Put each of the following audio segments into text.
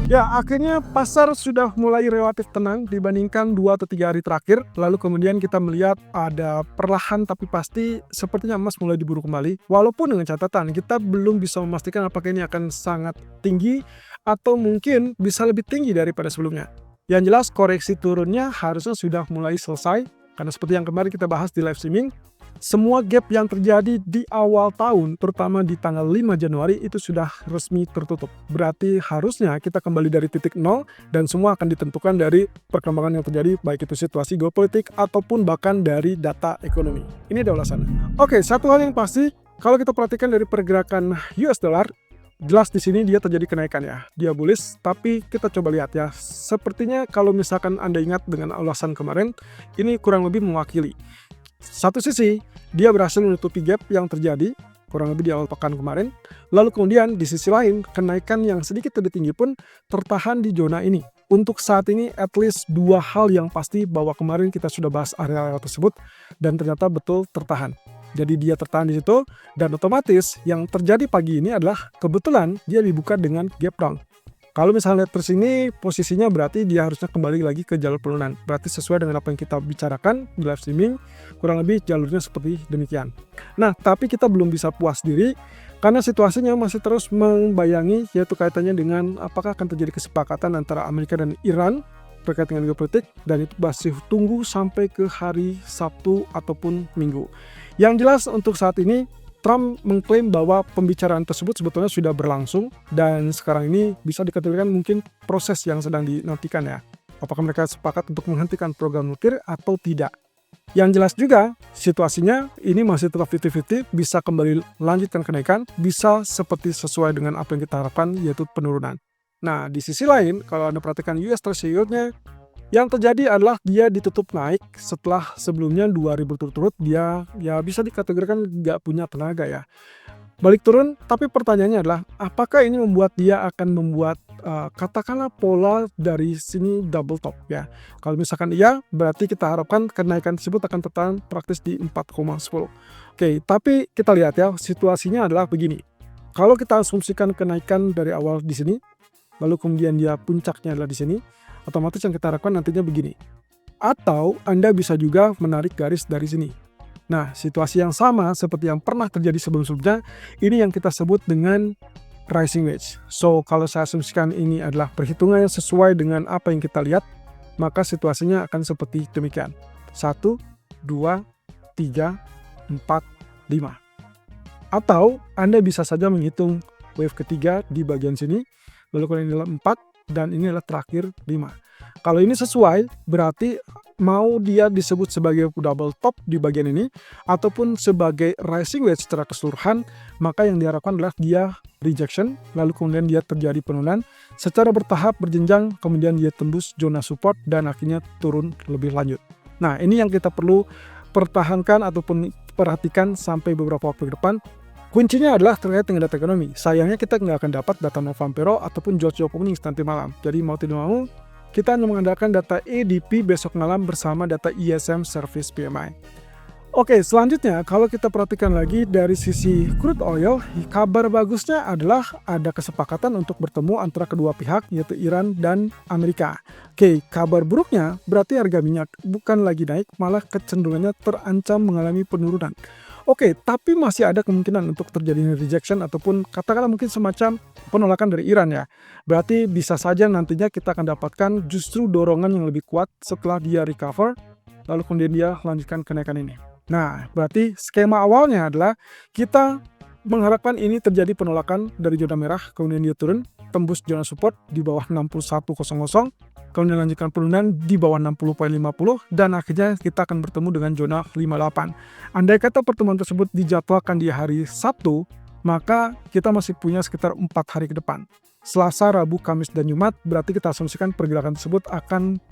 Ya, akhirnya pasar sudah mulai relatif tenang dibandingkan 2 atau 3 hari terakhir. Lalu kemudian kita melihat ada perlahan tapi pasti sepertinya emas mulai diburu kembali. Walaupun dengan catatan kita belum bisa memastikan apakah ini akan sangat tinggi atau mungkin bisa lebih tinggi daripada sebelumnya. Yang jelas koreksi turunnya harusnya sudah mulai selesai karena seperti yang kemarin kita bahas di live streaming, semua gap yang terjadi di awal tahun, terutama di tanggal 5 Januari itu sudah resmi tertutup. Berarti harusnya kita kembali dari titik nol dan semua akan ditentukan dari perkembangan yang terjadi, baik itu situasi geopolitik ataupun bahkan dari data ekonomi. Ini adalah ulasannya. Oke, satu hal yang pasti, kalau kita perhatikan dari pergerakan US dollar, jelas di sini dia terjadi kenaikan ya. Dia bullish, tapi kita coba lihat ya. Sepertinya kalau misalkan Anda ingat dengan ulasan kemarin, ini kurang lebih mewakili. Satu sisi, dia berhasil menutupi gap yang terjadi kurang lebih di awal pekan kemarin. Lalu kemudian di sisi lain, kenaikan yang sedikit lebih tinggi pun tertahan di zona ini. Untuk saat ini, at least 2 hal yang pasti bahwa kemarin kita sudah bahas area tersebut dan ternyata betul tertahan. Jadi dia tertahan di situ dan otomatis yang terjadi pagi ini adalah kebetulan dia dibuka dengan gap down. Kalau misalnya lihat terus ini posisinya berarti dia harusnya kembali lagi ke jalur penurunan. Berarti sesuai dengan apa yang kita bicarakan di live streaming, kurang lebih jalurnya seperti demikian. Nah, tapi kita belum bisa puas diri karena situasinya masih terus membayangi, yaitu kaitannya dengan apakah akan terjadi kesepakatan antara Amerika dan Iran terkait dengan geopolitik, dan itu masih tunggu sampai ke hari Sabtu ataupun Minggu. Yang jelas untuk saat ini Trump mengklaim bahwa pembicaraan tersebut sebetulnya sudah berlangsung dan sekarang ini bisa dikategorikan mungkin proses yang sedang dinantikan ya. Apakah mereka sepakat untuk menghentikan program nuklir atau tidak? Yang jelas juga situasinya ini masih tetap 50-50, bisa kembali lanjutkan kenaikan, bisa seperti sesuai dengan apa yang kita harapkan yaitu penurunan. Nah, di sisi lain kalau Anda perhatikan US Treasury yield-nya, yang terjadi adalah dia ditutup naik setelah sebelumnya 2 hari berturut-turut dia ya bisa dikategorikan nggak punya tenaga ya. Balik turun, tapi pertanyaannya adalah apakah ini membuat dia akan membuat katakanlah pola dari sini double top ya. Kalau misalkan iya, berarti kita harapkan kenaikan tersebut akan tertahan praktis di 4,10. Oke, tapi kita lihat ya, situasinya adalah begini. Kalau kita asumsikan kenaikan dari awal di sini, lalu kemudian dia puncaknya adalah di sini, otomatis yang kita harapkan nantinya begini. Atau Anda bisa juga menarik garis dari sini. Nah, situasi yang sama seperti yang pernah terjadi sebelum-sebelumnya, ini yang kita sebut dengan rising wedge. So, kalau saya asumsikan ini adalah perhitungan yang sesuai dengan apa yang kita lihat, maka situasinya akan seperti demikian. 1, 2, 3, 4, 5. Atau Anda bisa saja menghitung wave ketiga di bagian sini, lalu kemudian adalah 4, dan ini adalah terakhir 5. Kalau ini sesuai, berarti mau dia disebut sebagai double top di bagian ini ataupun sebagai rising wedge secara keseluruhan, maka yang diharapkan adalah dia rejection, lalu kemudian dia terjadi penurunan secara bertahap berjenjang, kemudian dia tembus zona support dan akhirnya turun lebih lanjut. Nah, ini yang kita perlu pertahankan ataupun perhatikan sampai beberapa waktu ke depan. Kuncinya adalah terkait dengan data ekonomi. Sayangnya kita nggak akan dapat data November ataupun Georgia Openings nanti malam. Jadi mau tidak mau, kita hanya mengandalkan data ADP besok malam bersama data ISM Service PMI. Oke, selanjutnya kalau kita perhatikan lagi dari sisi crude oil, kabar bagusnya adalah ada kesepakatan untuk bertemu antara kedua pihak yaitu Iran dan Amerika. Oke, kabar buruknya berarti harga minyak bukan lagi naik, malah kecenderungannya terancam mengalami penurunan. Oke, tapi masih ada kemungkinan untuk terjadinya rejection ataupun katakanlah mungkin semacam penolakan dari Iran ya. Berarti bisa saja nantinya kita akan dapatkan justru dorongan yang lebih kuat setelah dia recover, lalu kemudian dia lanjutkan kenaikan ini. Nah, berarti skema awalnya adalah kita mengharapkan ini terjadi penolakan dari zona merah, kemudian dia turun, tembus zona support di bawah 61.00, kemudian lanjutkan penurunan di bawah 60.50 dan akhirnya kita akan bertemu dengan zona 58. Andai kata pertemuan tersebut dijadwalkan di hari Sabtu, maka kita masih punya sekitar 4 hari ke depan. Selasa, Rabu, Kamis, dan Jumat berarti kita asumsikan pergerakan tersebut akan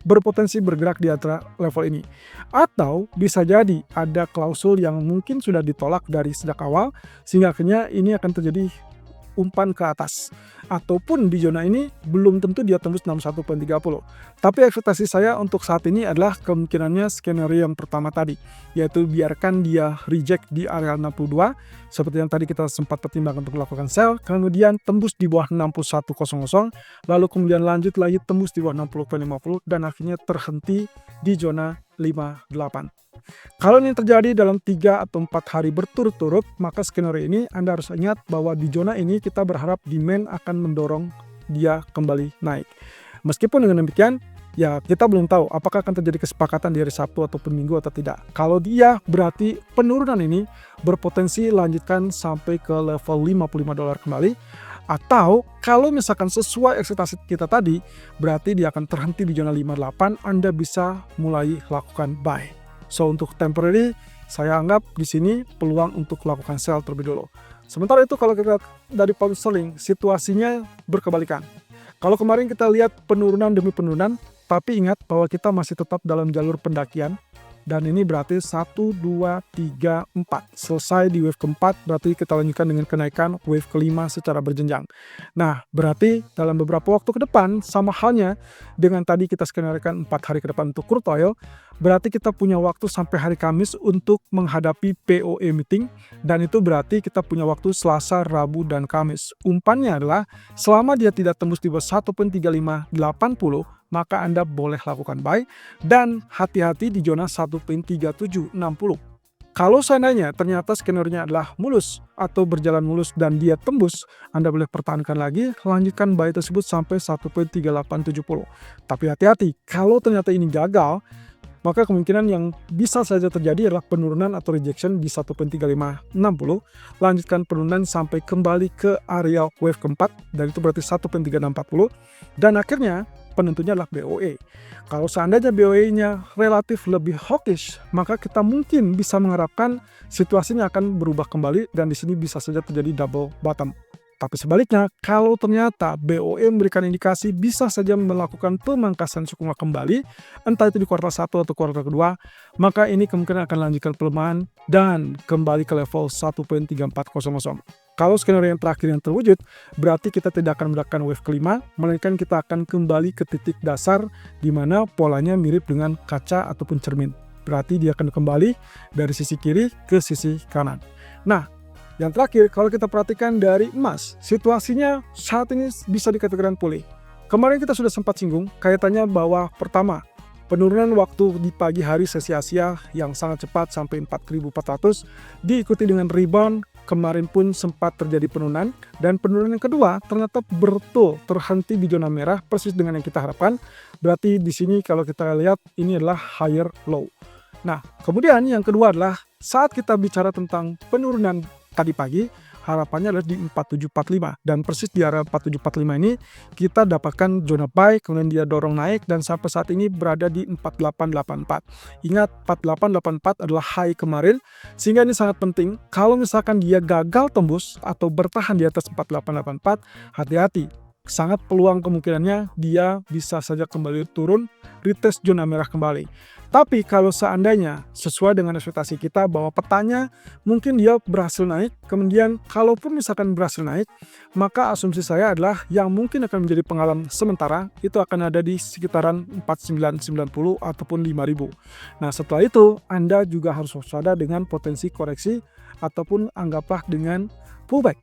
berpotensi bergerak di antara level ini. Atau bisa jadi ada klausul yang mungkin sudah ditolak dari sejak awal sehingga akhirnya ini akan terjadi umpan ke atas. Ataupun di zona ini belum tentu dia tembus 61.30. Tapi ekspektasi saya untuk saat ini adalah kemungkinannya skenario yang pertama tadi, yaitu biarkan dia reject di area 62, seperti yang tadi kita sempat pertimbangkan untuk melakukan sell, kemudian tembus di bawah 61.00, lalu kemudian lanjut lagi tembus di bawah 60.50, dan akhirnya terhenti di zona 58. Kalau ini terjadi dalam 3 atau 4 hari berturut-turut, maka skenario ini Anda harus ingat bahwa di zona ini kita berharap demand akan mendorong dia kembali naik. Meskipun dengan demikian, ya kita belum tahu apakah akan terjadi kesepakatan di hari Sabtu ataupun Minggu atau tidak. Kalau dia, berarti penurunan ini berpotensi lanjutkan sampai ke level $55 kembali. Atau kalau misalkan sesuai ekspektasi kita tadi, berarti dia akan terhenti di zona 58, Anda bisa mulai lakukan buy. So untuk temporary, saya anggap di sini peluang untuk lakukan sell terlebih dulu. Sementara itu kalau kita lihat dari pound sterling, situasinya berkebalikan. Kalau kemarin kita lihat penurunan demi penurunan, tapi ingat bahwa kita masih tetap dalam jalur pendakian. Dan ini berarti 1, 2, 3, 4. Selesai di wave keempat, berarti kita lanjutkan dengan kenaikan wave kelima secara berjenjang. Nah, berarti dalam beberapa waktu ke depan, sama halnya dengan tadi kita skenariokan 4 hari ke depan untuk crude oil, berarti kita punya waktu sampai hari Kamis untuk menghadapi POE meeting, dan itu berarti kita punya waktu Selasa, Rabu, dan Kamis. Umpannya adalah, selama dia tidak tembus di bawah 1.3580, maka Anda boleh lakukan buy, dan hati-hati di zona 1.3760. Kalau seandainya ternyata skenario adalah mulus atau berjalan mulus dan dia tembus, Anda boleh pertahankan lagi, lanjutkan buy tersebut sampai 1.3870. Tapi hati-hati, kalau ternyata ini gagal, maka kemungkinan yang bisa saja terjadi adalah penurunan atau rejection di 1.3560, lanjutkan penurunan sampai kembali ke area wave keempat, dan itu berarti 1.3640, dan akhirnya penentunya adalah BOE. Kalau seandainya BOE-nya relatif lebih hawkish, maka kita mungkin bisa mengharapkan situasinya akan berubah kembali dan di sini bisa saja terjadi double bottom. Tapi sebaliknya, kalau ternyata BOE memberikan indikasi bisa saja melakukan pemangkasan suku bunga kembali, entah itu di kuartal 1 atau kuartal kedua, maka ini kemungkinan akan lanjutkan pelemahan dan kembali ke level 1.3400. Kalau skenario yang terakhir yang terwujud, berarti kita tidak akan mendapatkan wave kelima, melainkan kita akan kembali ke titik dasar di mana polanya mirip dengan kaca ataupun cermin. Berarti dia akan kembali dari sisi kiri ke sisi kanan. Nah, yang terakhir, kalau kita perhatikan dari emas, situasinya saat ini bisa dikategorikan pulih. Kemarin kita sudah sempat singgung kaitannya bahwa pertama, penurunan waktu di pagi hari sesi Asia yang sangat cepat sampai 4.400 diikuti dengan rebound. Kemarin pun sempat terjadi penurunan, dan penurunan yang kedua ternyata betul terhenti di zona merah persis dengan yang kita harapkan. Berarti di sini kalau kita lihat ini adalah higher low. Nah, kemudian yang kedua adalah saat kita bicara tentang penurunan tadi pagi, harapannya adalah di 4745, dan persis di area 4745 ini kita dapatkan zona buy, kemudian dia dorong naik dan sampai saat ini berada di 4884. Ingat, 4884 adalah high kemarin, sehingga ini sangat penting. Kalau misalkan dia gagal tembus atau bertahan di atas 4884, hati-hati. Sangat peluang kemungkinannya dia bisa saja kembali turun, retest zona merah kembali. Tapi kalau seandainya sesuai dengan ekspektasi kita bahwa petanya mungkin dia berhasil naik, kemudian kalaupun misalkan berhasil naik, maka asumsi saya adalah yang mungkin akan menjadi pengalaman sementara itu akan ada di sekitaran 4990 ataupun 5000. Nah, setelah itu Anda juga harus waspada dengan potensi koreksi ataupun anggaplah dengan pullback.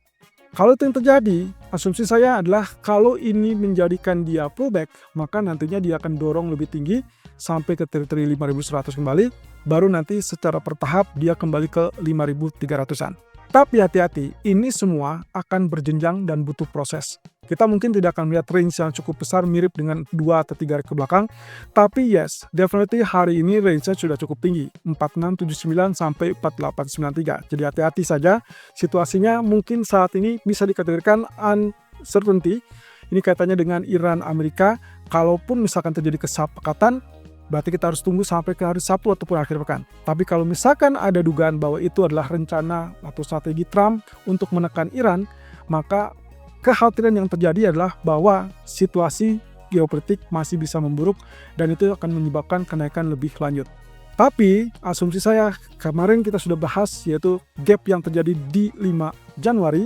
Kalau itu yang terjadi, asumsi saya adalah kalau ini menjadikan dia pullback, maka nantinya dia akan dorong lebih tinggi sampai ke teritori 5100 kembali, baru nanti secara bertahap dia kembali ke 5300-an. Tapi hati-hati, ini semua akan berjenjang dan butuh proses. Kita mungkin tidak akan melihat range yang cukup besar mirip dengan 2 atau 3 hari ke belakang, tapi yes, definitely hari ini range-nya sudah cukup tinggi, 4679 sampai 4893. Jadi hati-hati saja, situasinya mungkin saat ini bisa dikategorikan uncertainty. Ini kaitannya dengan Iran Amerika. Kalaupun misalkan terjadi kesepakatan, berarti kita harus tunggu sampai ke hari Sabtu ataupun akhir pekan. Tapi kalau misalkan ada dugaan bahwa itu adalah rencana atau strategi Trump untuk menekan Iran, maka kekhawatiran yang terjadi adalah bahwa situasi geopolitik masih bisa memburuk dan itu akan menyebabkan kenaikan lebih lanjut. Tapi asumsi saya kemarin kita sudah bahas, yaitu gap yang terjadi di 5 Januari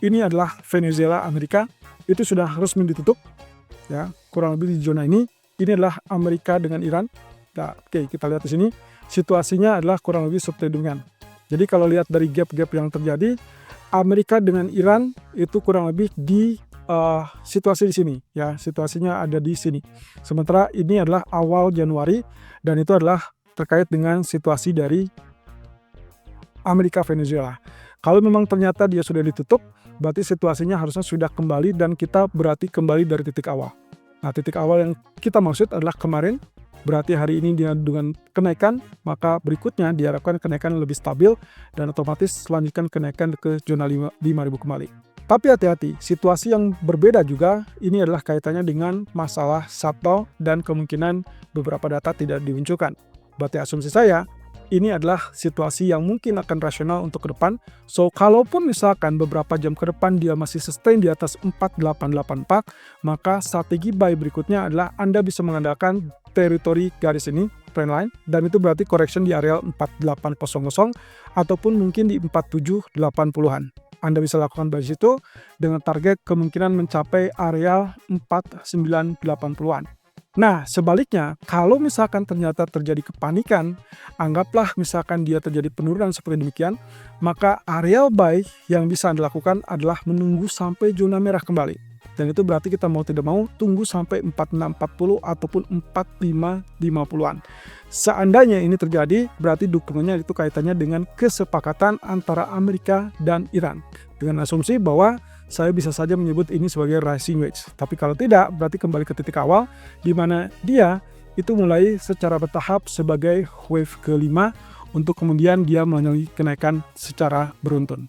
ini adalah Venezuela, Amerika, itu sudah resmi ditutup, ya, kurang lebih di zona ini. Ini adalah Amerika dengan Iran. Nah, oke, kita lihat di sini, situasinya adalah kurang lebih subtedungan. Jadi kalau lihat dari gap-gap yang terjadi, Amerika dengan Iran itu kurang lebih di situasi di sini, ya, situasinya ada di sini. Sementara ini adalah awal Januari dan itu adalah terkait dengan situasi dari Amerika Venezuela. Kalau memang ternyata dia sudah ditutup, berarti situasinya harusnya sudah kembali dan kita berarti kembali dari titik awal. Nah, titik awal yang kita maksud adalah kemarin, berarti hari ini dia dengan kenaikan, maka berikutnya diharapkan kenaikan lebih stabil dan otomatis selanjutnya kenaikan ke zona 5.000 kembali. Tapi hati-hati, situasi yang berbeda juga ini adalah kaitannya dengan masalah shutdown dan kemungkinan beberapa data tidak dimunculkan. Berarti asumsi saya, ini adalah situasi yang mungkin akan rasional untuk ke depan. So, kalaupun misalkan beberapa jam ke depan dia masih sustain di atas 4884, maka strategi buy berikutnya adalah Anda bisa mengandalkan teritori garis ini, trendline, dan itu berarti correction di area 4800 ataupun mungkin di 4780-an. Anda bisa lakukan buy situ dengan target kemungkinan mencapai area 4980-an. Nah, sebaliknya, kalau misalkan ternyata terjadi kepanikan, anggaplah misalkan dia terjadi penurunan seperti demikian, maka area buy yang bisa Anda lakukan adalah menunggu sampai zona merah kembali. Dan itu berarti kita mau tidak mau tunggu sampai 4640 ataupun 4550-an. Seandainya ini terjadi, berarti dukungannya itu kaitannya dengan kesepakatan antara Amerika dan Iran. Dengan asumsi bahwa saya bisa saja menyebut ini sebagai rising wedge. Tapi kalau tidak, berarti kembali ke titik awal, di mana dia itu mulai secara bertahap sebagai wave kelima untuk kemudian dia melalui kenaikan secara beruntun.